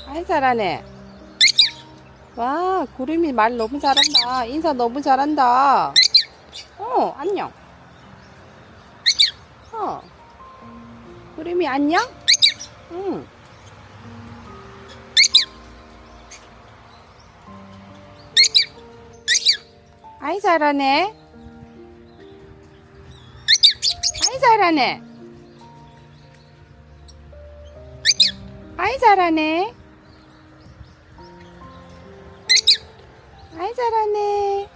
아이 잘하네. 와, 구름이 말 너무 잘한다. 인사 너무 잘한다. 안녕. 구름이 안녕? 응. 아이 잘하네. 아이 잘하네. 아이 잘하네. 아이 잘하네.